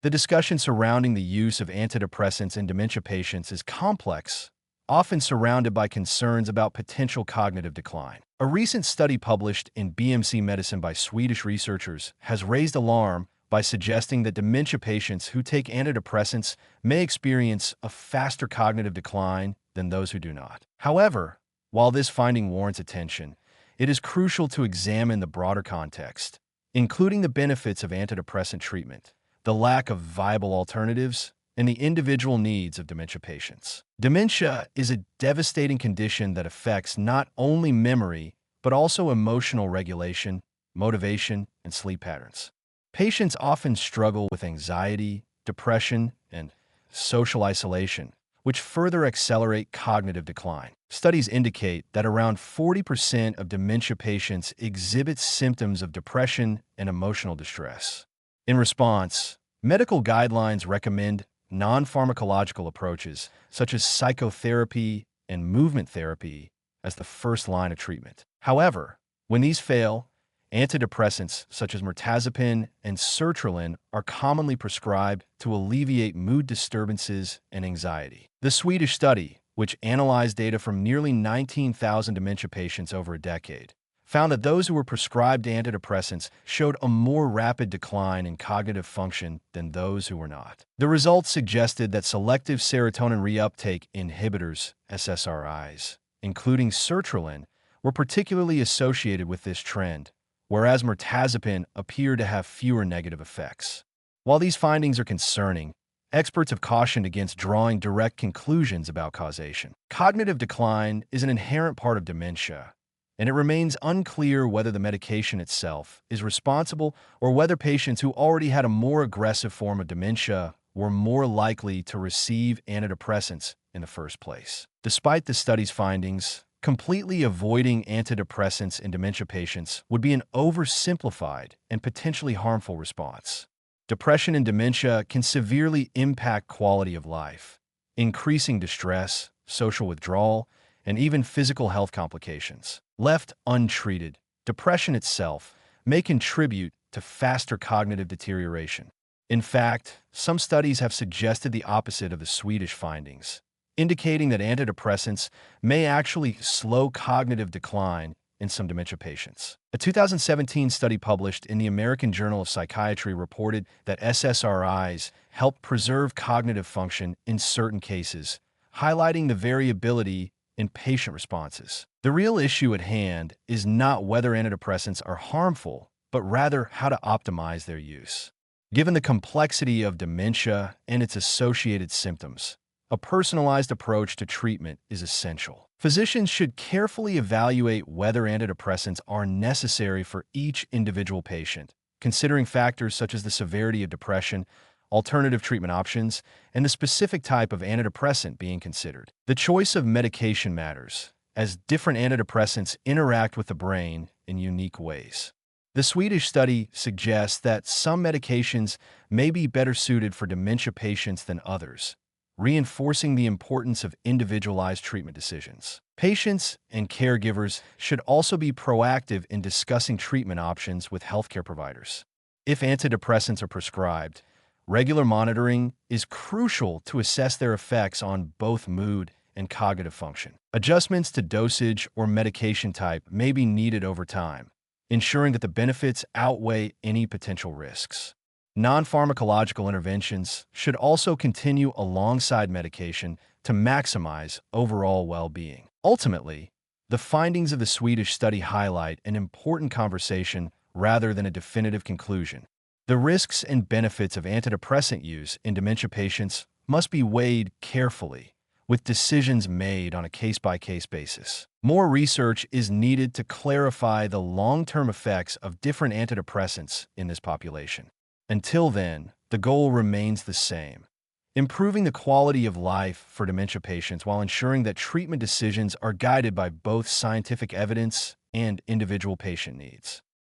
The discussion surrounding the use of antidepressants in dementia patients is complex, often surrounded by concerns about potential cognitive decline. A recent study published in BMC Medicine by Swedish researchers has raised alarm by suggesting that dementia patients who take antidepressants may experience a faster cognitive decline than those who do not. However, while this finding warrants attention, it is crucial to examine the broader context, including the benefits of antidepressant treatment, the lack of viable alternatives, and the individual needs of dementia patients. Dementia is a devastating condition that affects not only memory, but also emotional regulation, motivation, and sleep patterns. Patients often struggle with anxiety, depression, and social isolation, which further accelerate cognitive decline. Studies indicate that around 40% of dementia patients exhibit symptoms of depression and emotional distress. In response, medical guidelines recommend non-pharmacological approaches such as psychotherapy and movement therapy as the first line of treatment. However, when these fail, antidepressants such as mirtazapine and sertraline are commonly prescribed to alleviate mood disturbances and anxiety. The Swedish study, which analyzed data from nearly 19,000 dementia patients over a decade, found that those who were prescribed antidepressants showed a more rapid decline in cognitive function than those who were not. The results suggested that selective serotonin reuptake inhibitors, SSRIs, including sertraline, were particularly associated with this trend, whereas mirtazapine appeared to have fewer negative effects. While these findings are concerning, experts have cautioned against drawing direct conclusions about causation. Cognitive decline is an inherent part of dementia, and it remains unclear whether the medication itself is responsible or whether patients who already had a more aggressive form of dementia were more likely to receive antidepressants in the first place. Despite the study's findings, completely avoiding antidepressants in dementia patients would be an oversimplified and potentially harmful response. Depression in dementia can severely impact quality of life, increasing distress, social withdrawal, and even physical health complications. Left untreated, depression itself may contribute to faster cognitive deterioration. In fact, some studies have suggested the opposite of the Swedish findings, indicating that antidepressants may actually slow cognitive decline in some dementia patients. A 2017 study published in the American Journal of Psychiatry reported that SSRIs help preserve cognitive function in certain cases, highlighting the variability in patient responses. The real issue at hand is not whether antidepressants are harmful, but rather how to optimize their use. Given the complexity of dementia and its associated symptoms, a personalized approach to treatment is essential. Physicians should carefully evaluate whether antidepressants are necessary for each individual patient, considering factors such as the severity of depression, alternative treatment options, and the specific type of antidepressant being considered. The choice of medication matters, as different antidepressants interact with the brain in unique ways. The Swedish study suggests that some medications may be better suited for dementia patients than others, reinforcing the importance of individualized treatment decisions. Patients and caregivers should also be proactive in discussing treatment options with healthcare providers. If antidepressants are prescribed, regular monitoring is crucial to assess their effects on both mood and cognitive function. Adjustments to dosage or medication type may be needed over time, ensuring that the benefits outweigh any potential risks. Non-pharmacological interventions should also continue alongside medication to maximize overall well-being. Ultimately, the findings of the Swedish study highlight an important conversation rather than a definitive conclusion. The risks and benefits of antidepressant use in dementia patients must be weighed carefully, with decisions made on a case-by-case basis. More research is needed to clarify the long-term effects of different antidepressants in this population. Until then, the goal remains the same: improving the quality of life for dementia patients while ensuring that treatment decisions are guided by both scientific evidence and individual patient needs.